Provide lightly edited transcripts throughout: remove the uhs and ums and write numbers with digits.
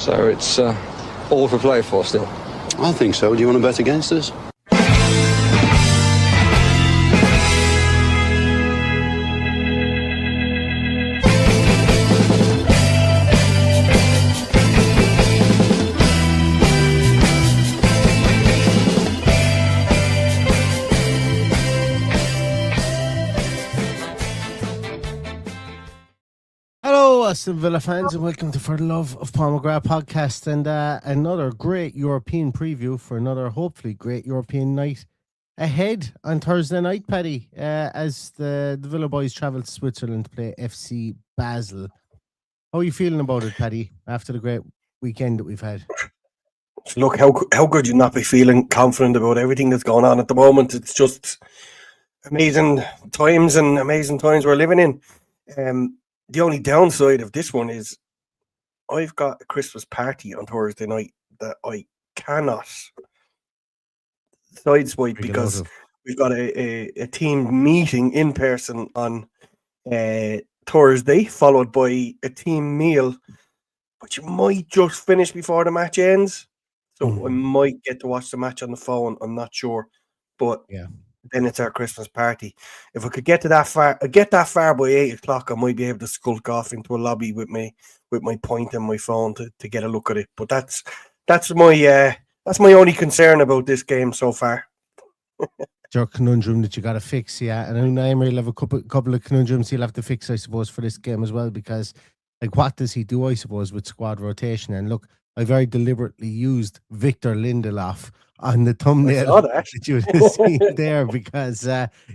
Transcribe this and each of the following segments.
So it's all for play for still. I think so. Do you want to bet against us? Aston Villa fans, and welcome to For the Love of Paul McGrath podcast, and another great European preview for another hopefully great European night ahead on Thursday night, Paddy, as the Villa boys travel to Switzerland to play FC Basel. How are you feeling about it, Paddy, after the great weekend that we've had? Look, how could you not be feeling confident about everything that's going on at the moment? It's just amazing times we're living in. The only downside of this one is I've got a Christmas party on Thursday night that I cannot sideswipe because we've got a team meeting in person on Thursday, followed by a team meal, which might just finish before the match ends. So I might get to watch the match on the phone. I'm not sure. But yeah. Then it's our Christmas party. If I could get that far by 8 o'clock, I might be able to skulk off into a lobby with my point and my phone to get a look at it. But that's my only concern about this game so far. Your conundrum that you got to fix, yeah. And I know Emery will have a couple of conundrums he'll have to fix, I suppose, for this game as well, because like, what does he do, I suppose, with squad rotation? And look, I very deliberately used Victor Lindelof on the thumbnail that you see there because,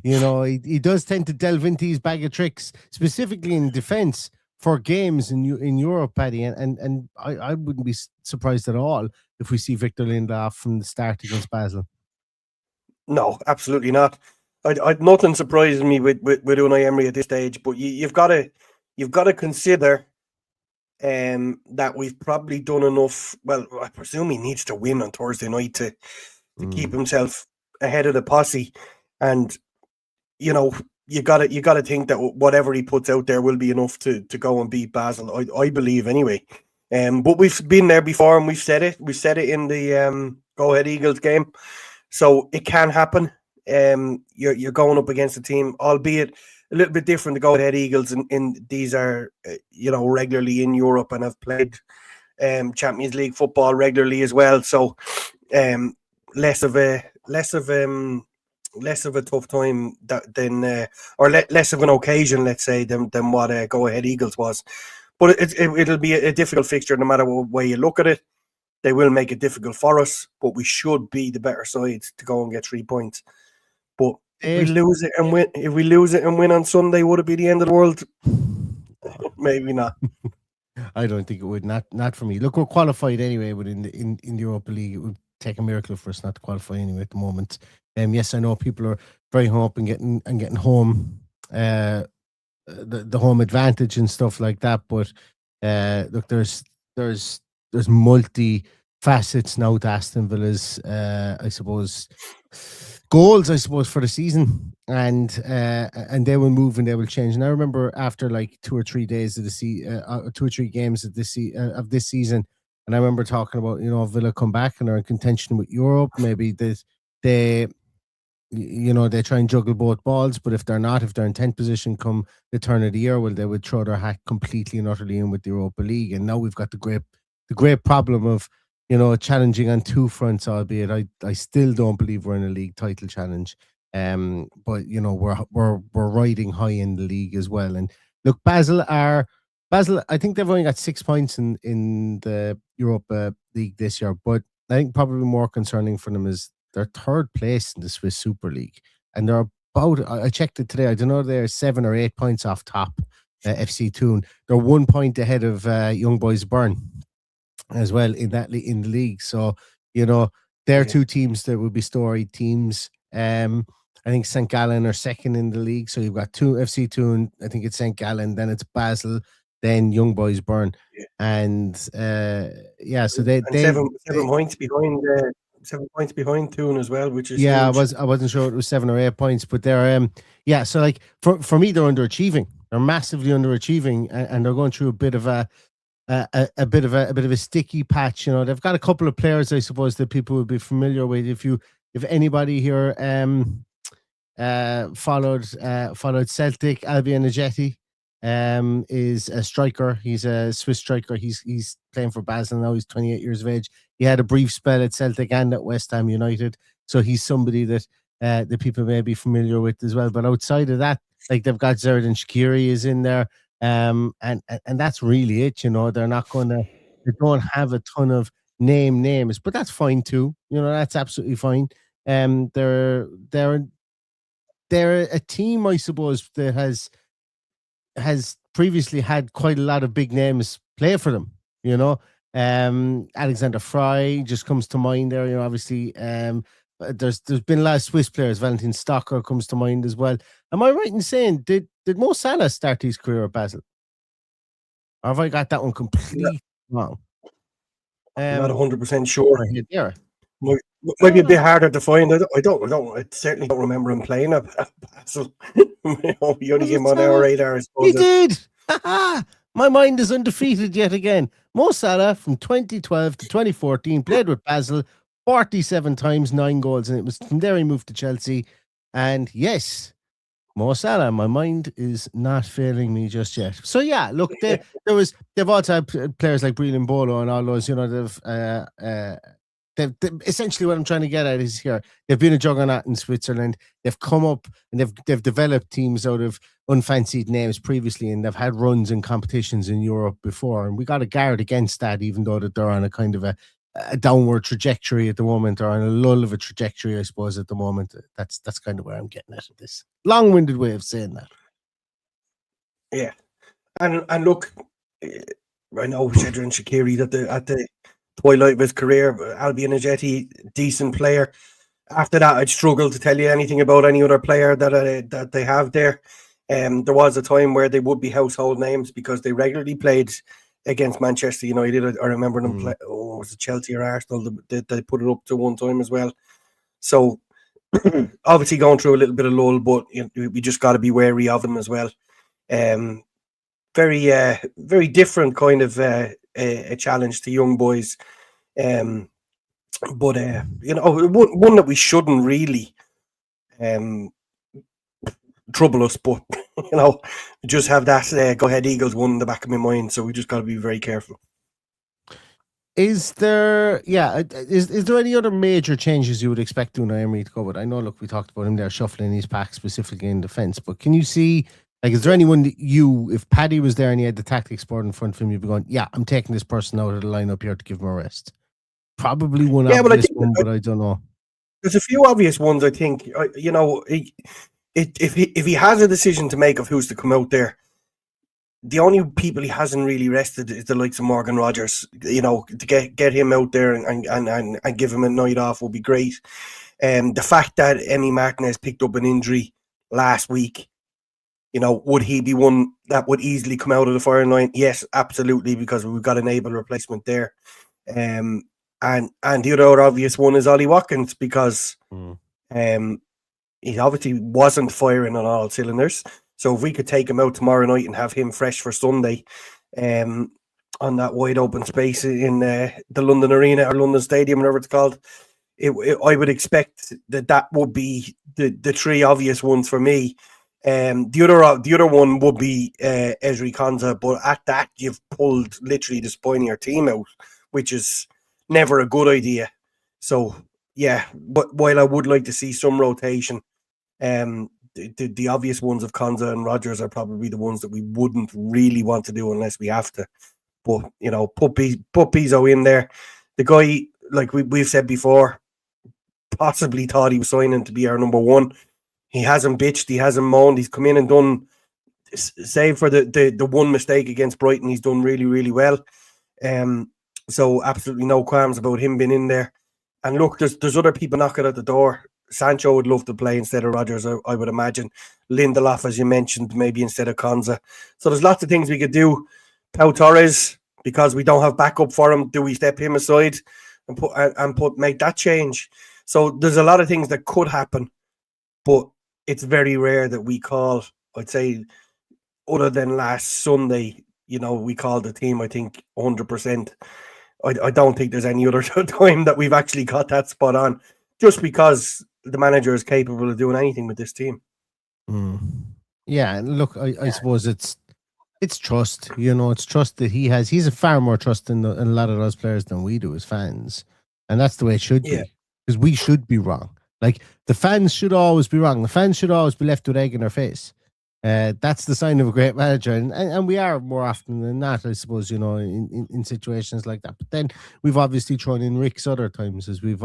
he does tend to delve into his bag of tricks, specifically in defence for games in Europe, Paddy. And I wouldn't be surprised at all if we see Victor Lindelof from the start against Basel. No, absolutely not. I'd nothing surprises me with Unai Emery at this stage, but you've got to consider that we've probably done enough. Well, I presume he needs to win on Thursday night to keep himself ahead of the posse, and you got to think that whatever he puts out there will be enough to go and beat Basel. I believe anyway. But we've been there before, and we've said it. We said it in the Go Ahead Eagles game, so it can happen. You're going up against a team, albeit a little bit different. The Go Ahead Eagles, and these are regularly in Europe and have played Champions League football regularly as well. So less of a tough time or less of an occasion, let's say, than what Go Ahead Eagles was. But it'll be a difficult fixture no matter what way you look at it. They will make it difficult for us, but we should be the better side to go and get 3 points. But if we lose it and win on Sunday, would it be the end of the world? Maybe not. I don't think it would. Not for me. Look, we're qualified anyway, but in the Europa League, it would take a miracle for us not to qualify anyway at the moment. Yes, I know people are very hung up and getting home, the home advantage and stuff like that. But look, there's multi facets now to Aston Villa's, I suppose, goals, I suppose, for the season, and they will move and they will change. And I remember after like 2 or 3 days of the 2 or 3 games of this season, and I remember talking about Villa come back and are in contention with Europe. Maybe they try and juggle both balls, but if they're in 10th position come the turn of the year, well, they would throw their hat completely and utterly in with the Europa League. And now we've got the great problem of challenging on 2 fronts, albeit I still don't believe we're in a league title challenge. But we're riding high in the league as well. And look, Basel, I think they've only got 6 points in the Europa League this year, but I think probably more concerning for them is they're 3rd place in the Swiss Super League, and they're about, I checked it today, I don't know, they're 7 or 8 points off top FC Thun. They're 1 point ahead of Young Boys Bern as well in the league. So they're 2 teams that would be storied teams. I think St. Gallen are 2nd in the league, so you've got 2 FC Thun, I think it's St. Gallen, then it's Basel, then Young Boys Bern, and so they 7 points behind 7 points behind Thun as well, which is huge. I wasn't sure it was 7 or 8 points, but they're so like for me, they're underachieving. They're massively underachieving, and they're going through a bit of a a bit of a sticky patch. You know, they've got a couple of players, I suppose, that people would be familiar with. If anybody here followed Celtic, EUROPA is a striker. He's a Swiss striker. He's playing for Basel now. He's 28 years of age. He had a brief spell at Celtic and at West Ham United. So he's somebody that the people may be familiar with as well. But outside of that, like they've got Xherdan Shaqiri is in there. And that's really it. You know, they don't have a ton of names, but that's fine too. You know, that's absolutely fine. They're a team, I suppose, that has previously had quite a lot of big names play for them. You know, Alexander Fry just comes to mind there. You know, obviously, there's been a lot of Swiss players. Valentin Stocker comes to mind as well. Am I right in saying did Mo Salah start his career at Basel? Or have I got that one completely wrong? I'm not 100% sure. Yeah. Might be a bit harder to find. I certainly don't remember him playing at Basel. You only came on our radar, I suppose. He did. My mind is undefeated yet again. Mo Salah from 2012 to 2014 played with Basel 47 times, 9 goals, and it was from there he moved to Chelsea. And yes, Mo Salah, my mind is not failing me just yet. So yeah, look, they've also had players like Breland Bolo and all those. You know, they've essentially what I'm trying to get at is here. They've been a juggernaut in Switzerland. They've come up and they've developed teams out of unfancied names previously, and they've had runs in competitions in Europe before. And we got to guard against that, even though that they're on a kind of a downward trajectory at the moment, or on a lull of a trajectory, I suppose, at the moment. That's kind of where I'm getting at this long-winded way of saying that. Yeah, and look, I know Xherdan Shaqiri at the twilight of his career, EUROPA, decent player. After that, I'd struggle to tell you anything about any other player that they have there. There was a time where they would be household names because they regularly played against Manchester United. I remember them play. Oh, was it Chelsea or Arsenal? They put it up to one time as well. So obviously going through a little bit of lull, but we just got to be wary of them as well. Very different kind of a challenge to young boys. But one that we shouldn't really trouble us, but just have that go ahead Eagles one in the back of my mind, so we just got to be very careful. Is there any other major changes you would expect Unai Emery to go with? I know, look, we talked about him there shuffling his pack specifically in defence, but can you see, like, is there anyone that if Paddy was there and he had the tactics board in front of him, you'd be going, yeah, I'm taking this person out of the lineup here to give him a rest? Probably one obvious one, but I don't know. There's a few obvious ones, I think. If he has a decision to make of who's to come out there, the only people he hasn't really rested is the likes of Morgan Rogers. To get him out there and give him a night off would be great. The fact that Emi Martinez picked up an injury last week, would he be one that would easily come out of the firing line? Yes, absolutely, because we've got an able replacement there. And the other obvious one is Ollie Watkins, because he obviously wasn't firing on all cylinders. So if we could take him out tomorrow night and have him fresh for Sunday on that wide open space in the London Arena or London Stadium, whatever it's called, I would expect that would be the three obvious ones for me. The other one would be Ezri Konsa, but at that you've pulled literally the spine of your team out, which is never a good idea. So yeah, but while I would like to see some rotation, the obvious ones of Konsa and Rogers are probably the ones that we wouldn't really want to do unless we have to. But put Pizzo in there. The guy, like we've said before, possibly thought he was signing to be our number one. He hasn't bitched, he hasn't moaned. He's come in and done, save for the one mistake against Brighton, he's done really, really well. So absolutely no qualms about him being in there. And look, there's other people knocking at the door. Sancho would love to play instead of Rodgers, I would imagine. Lindelof, as you mentioned, maybe instead of Konsa. So there's lots of things we could do. Pau Torres, because we don't have backup for him, do we step him aside and make that change? So there's a lot of things that could happen, but it's very rare that we call, I'd say, other than last Sunday, we called the team, I think, 100%. I don't think there's any other time that we've actually got that spot on, just because the manager is capable of doing anything with this team. Yeah, and look, I suppose it's trust. It's trust that he has. He's a far more trust in a lot of those players than we do as fans, and that's the way it should be. Because we should be wrong. Like, the fans should always be wrong. The fans should always be left with egg in their face. That's the sign of a great manager, and we are more often than not, I suppose, in situations like that. But then we've obviously thrown in Rick's other times, as we've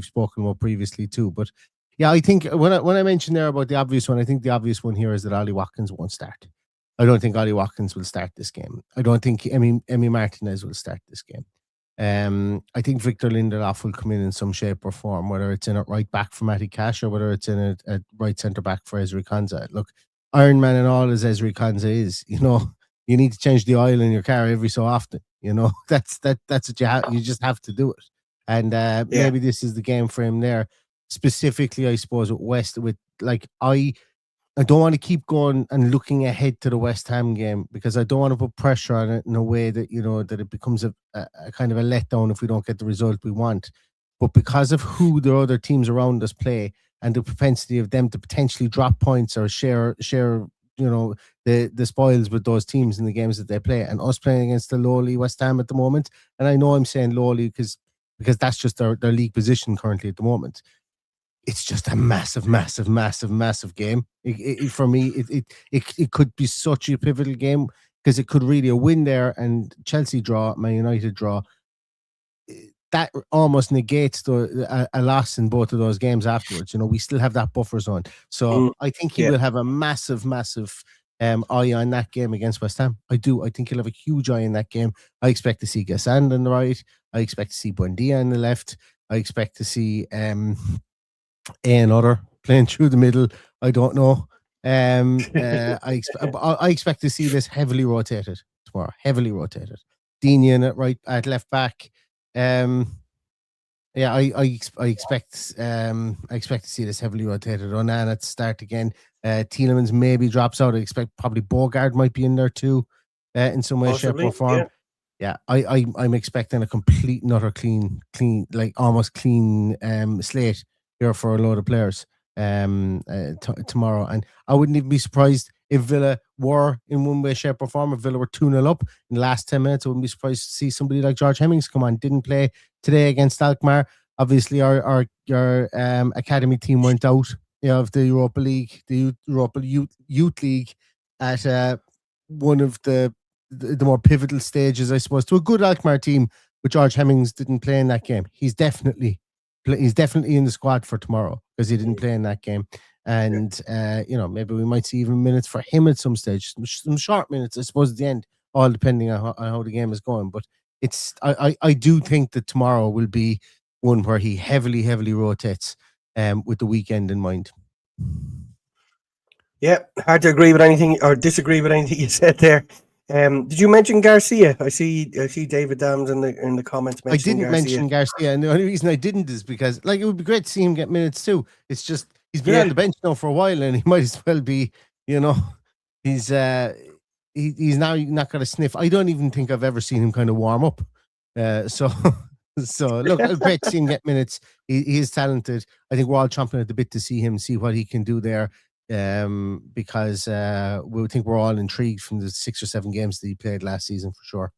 spoken about previously too. But yeah, I think when I mentioned there about the obvious one, I think the obvious one here is that Ollie Watkins won't start. I don't think Ollie Watkins will start this game. I don't think Emi Martinez will start this game. I think Victor Lindelof will come in some shape or form, whether it's in at right back for Matty Cash or whether it's in at right centre back for Ezri Konsa. Look, Iron Man and all as Ezri Konsa is, you need to change the oil in your car every so often. That's what you have. You just have to do it. And maybe this is the game for him there. Specifically, I suppose with West, I don't want to keep going and looking ahead to the West Ham game, because I don't want to put pressure on it in a way that, that it becomes a kind of a letdown if we don't get the result we want. But because of who the other teams around us play and the propensity of them to potentially drop points or share the spoils with those teams in the games that they play, and us playing against the lowly West Ham at the moment, and I know I'm saying lowly because that's just their league position currently at the moment. It's just a massive, massive, massive, massive game. For me, it could be such a pivotal game, because it could really a win there and Chelsea draw, Man United draw. That almost negates a loss in both of those games afterwards. We still have that buffer zone. So I think he will have a massive, massive eye on that game against West Ham. I do. I think he'll have a huge eye on that game. I expect to see Gassand on the right. I expect to see Buendia on the left. I expect to see another playing through the middle. I don't know. I expect to see this heavily rotated tomorrow. Heavily rotated. Dinian at left back. I expect to see this heavily rotated. Onana at start again. Tielemans maybe drops out. I expect probably Bogard might be in there too, in some way, shape, or form. Yeah, I'm expecting a complete and utter clean, like almost clean slate here for a load of players tomorrow. And I wouldn't even be surprised if Villa were in one way, shape or form. If Villa were 2-0 up in the last 10 minutes, I wouldn't be surprised to see somebody like George Hemmings come on. Didn't play today against Alkmaar. Obviously, our academy team went out of the Europa League, the Europa Youth League, at one of the more pivotal stages, I suppose, to a good Alkmaar team. But George Hemmings didn't play in that game. He's definitely in the squad for tomorrow because he didn't play in that game. And, maybe we might see even minutes for him at some stage, some short minutes, I suppose, at the end, all depending on how the game is going. But I do think that tomorrow will be one where he heavily, heavily rotates with the weekend in mind. Yeah, hard to agree with anything or disagree with anything you said there. Did you mention Garcia? I see David Dams in the comments. I didn't mention Garcia, and the only reason I didn't is because, it would be great to see him get minutes too. It's just he's been on the bench now for a while, and he might as well be. He's now not got a sniff. I don't even think I've ever seen him kind of warm up. So look, great to see him get minutes. He is talented. I think we're all chomping at the bit to see what he can do there. Because we think we're all intrigued from the 6 or 7 games that he played last season for sure.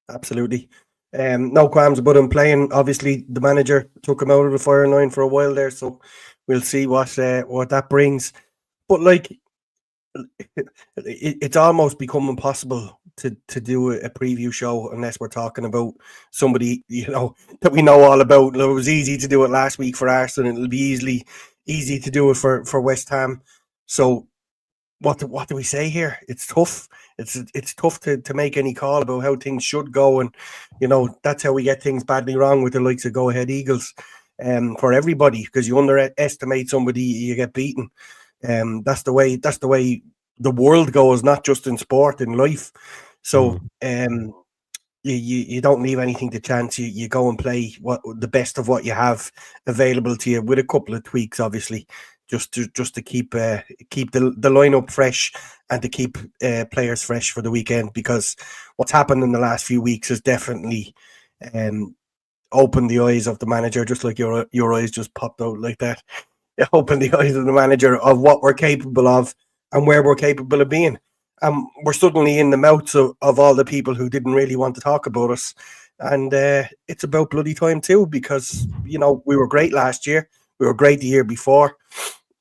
Absolutely. No qualms about him playing. Obviously, the manager took him out of the firing line for a while there, so we'll see what that brings. But it's almost become impossible to do a preview show unless we're talking about somebody that we know all about. It was easy to do it last week for Aston, and it'll be easy to do it for West Ham. So what do we say here? It's tough. It's tough to make any call about how things should go, and that's how we get things badly wrong with the likes of Go Ahead Eagles. For everybody, because you underestimate somebody, you get beaten. That's the way the world goes, not just in sport, in life. So you don't leave anything to chance. You go and play the best of what you have available to you, with a couple of tweaks, obviously, just to keep the lineup fresh and to keep players fresh for the weekend, because what's happened in the last few weeks has definitely opened the eyes of the manager, just like your eyes just popped out like that. It opened the eyes of the manager of what we're capable of and where we're capable of being. We're suddenly in the mouths of all the people who didn't really want to talk about us. And it's about bloody time too, because, you know, we were great last year. We were great the year before.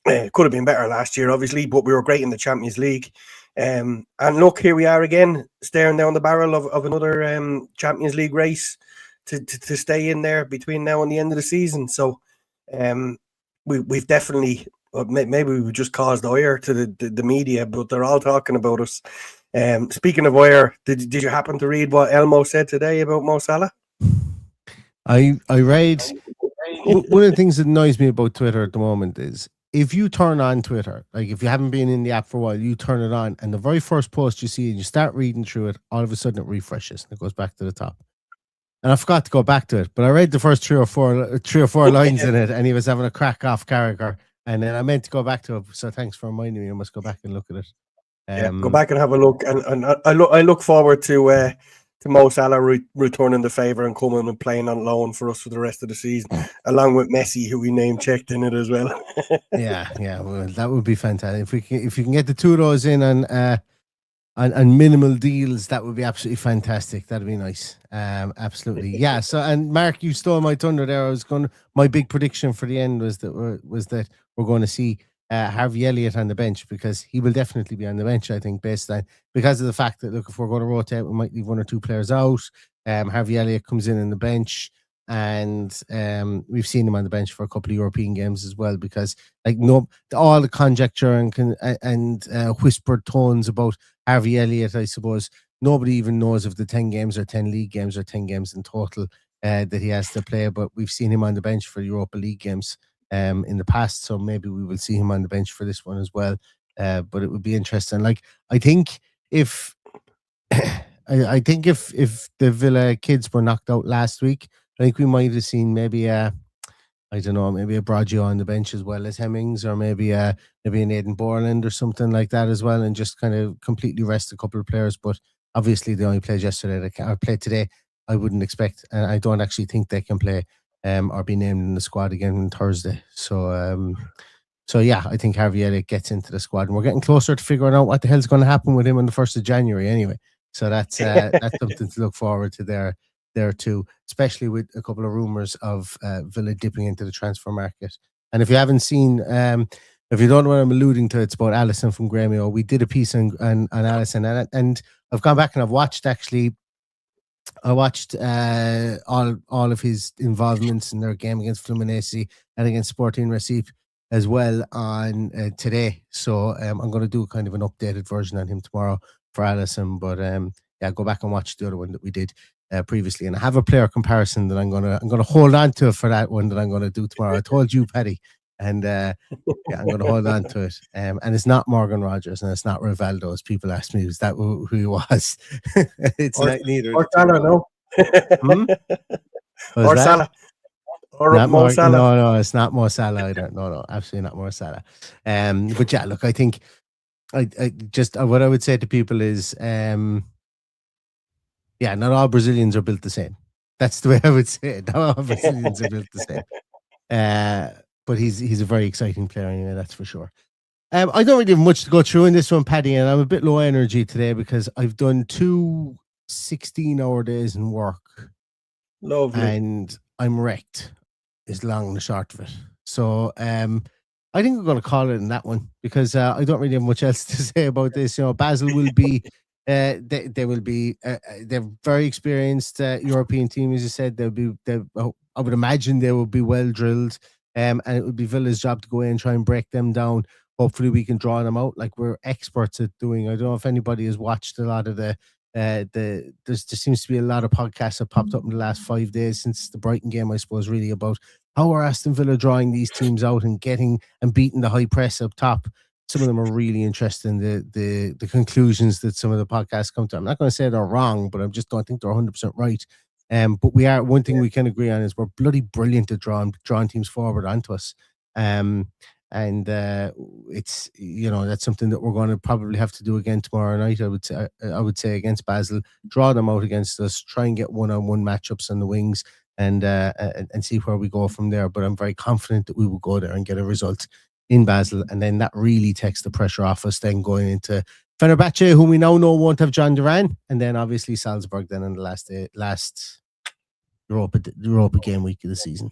Could have been better last year, obviously, but we were great in the Champions League. And look, here we are again, staring down the barrel of another Champions League race to stay in there between now and the end of the season. So we've definitely, maybe we just caused ire to the media, but they're all talking about us. Speaking of ire, did you happen to read what Elmo said today about Mo Salah? I read, one of the things that annoys me about Twitter at the moment is, if you turn on Twitter, like if you haven't been in the app for a while, you turn it on, and the very first post you see and you start reading through it, all of a sudden it refreshes and it goes back to the top. And I forgot to go back to it, but I read the first three or four lines in it, and he was having a crack off character, and then I meant to go back to it. So thanks for reminding me. I must go back and look at it. Go back and have a look, and I look forward to Mo Salah returning the favour and coming and playing on loan for us for the rest of the season, along with Messi, who we name checked in it as well. yeah, well, that would be fantastic. If you can get the two of those in and minimal deals, that would be absolutely fantastic. That'd be nice. Absolutely, yeah. So, and Mark, you stole my thunder there. My big prediction for the end was that we're going to see Harvey Elliott on the bench, because he will definitely be on the bench, I think, based on, because of the fact that, look, if we're going to rotate, we might leave one or two players out. Harvey Elliott comes in the bench, and we've seen him on the bench for a couple of European games as well, because all the conjecture and whispered tones about Harvey Elliott, I suppose nobody even knows if the 10 games or 10 league games or 10 games in total that he has to play, but we've seen him on the bench for Europa League games in the past, so maybe we will see him on the bench for this one as well. But it would be interesting. Like, I think if if the Villa kids were knocked out last week, I think we might have seen maybe I don't know, maybe a Braggio on the bench as well as Hemmings, or maybe an Aidan Borland or something like that as well, and just kind of completely rest a couple of players. But obviously they only played yesterday, or played today. I wouldn't expect, and I don't actually think they can play or be named in the squad again on Thursday. So yeah, I think Harvey Elliott gets into the squad, and we're getting closer to figuring out what the hell's going to happen with him on the 1st of January anyway. So that's something to look forward to there too, especially with a couple of rumours of Villa dipping into the transfer market. And if you haven't seen, if you don't know what I'm alluding to, it's about Alisson from Grêmio. We did a piece on Alisson, and I've gone back and I've watched all of his involvements in their game against Fluminense and against Sporting Recife as well on today. So I'm going to do kind of an updated version on him tomorrow for Alisson. But yeah, go back and watch the other one that we did previously, and I have a player comparison that I'm gonna hold on to for that one that I'm going to do tomorrow. I told you, Paddy, and yeah, I'm going to hold on to it. And it's not Morgan Rogers, and it's not Rivaldo, as people ask me, is that who he was? It's not neither. Or Salah, no. Or Salah. Or Mo Salah. No, it's not Mo Salah either. No, absolutely not Mo Salah. But yeah, look, I think I just what I would say to people is, yeah, not all Brazilians are built the same. That's the way I would say it. Not all Brazilians are built the same. But he's a very exciting player anyway, that's for sure. I don't really have much to go through in this one, Paddy, and I'm a bit low energy today because I've done 2 16-hour days in work. Lovely. And I'm wrecked, is long and the short of it. So I think we're going to call it in that one, because I don't really have much else to say about this. You know, Basel will be they will be they're very experienced European team, as you said. I would imagine they will be well drilled, and it would be Villa's job to go in and try and break them down. Hopefully we can draw them out like we're experts at doing. I don't know if anybody has watched a lot of there seems to be a lot of podcasts that popped up in the last 5 days since the Brighton game, I suppose, really about how are Aston Villa drawing these teams out and getting and beating the high press up top. Some of them are really interesting, the conclusions that some of the podcasts come to. I'm not going to say they're wrong, but I just don't think they're 100% right. But one thing we can agree on is we're bloody brilliant at drawing teams forward onto us. And And it's, that's something that we're going to probably have to do again tomorrow night. I would say against Basel, draw them out against us, try and get one-on-one matchups on the wings, and see where we go from there. But I'm very confident that we will go there and get a result in Basel, and then that really takes the pressure off us. Then going into Fenerbahce, whom we now know won't have John Duran, and then obviously Salzburg. Then in the last Europa game week of the season.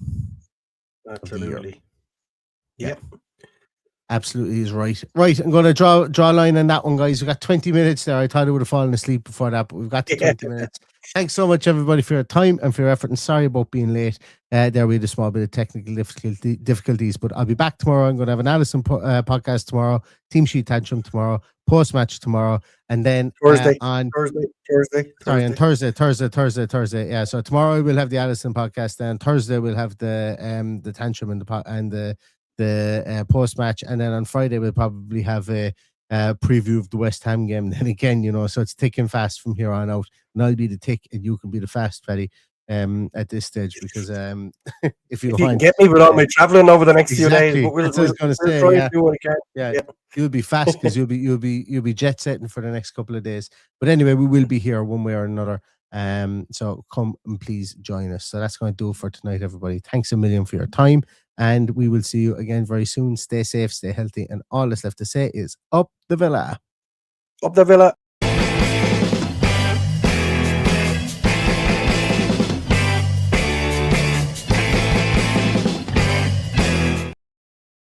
Absolutely. Yep. Absolutely is right. Right, I'm going to draw a line on that one, guys. We've got 20 minutes there. I thought I would have fallen asleep before that, but we've got to 20 minutes. Thanks so much, everybody, for your time and for your effort. And sorry about being late. There we had a small bit of technical difficulties, but I'll be back tomorrow. I'm going to have an Allison podcast tomorrow, Team Sheet Tantrum tomorrow, post-match tomorrow, and then Thursday. on Thursday. Thursday. Yeah, so tomorrow we'll have the Allison podcast, then Thursday we'll have the Tantrum and the post-match, and then on Friday we'll probably have a preview of the West Ham game. Then again, so it's thick and fast from here on out, and I'll be the thick and you can be the fast, Paddy, at this stage, because if you can get me without me traveling over the next few days, but we'll try to do what we can. Yeah. You'll be fast because you'll be jet setting for the next couple of days. But anyway, we will be here one way or another. So come and please join us. So that's going to do it for tonight, everybody. Thanks a million for your time, and we will see you again very soon. Stay safe, stay healthy, and all that's left to say is up the villa. Up the villa.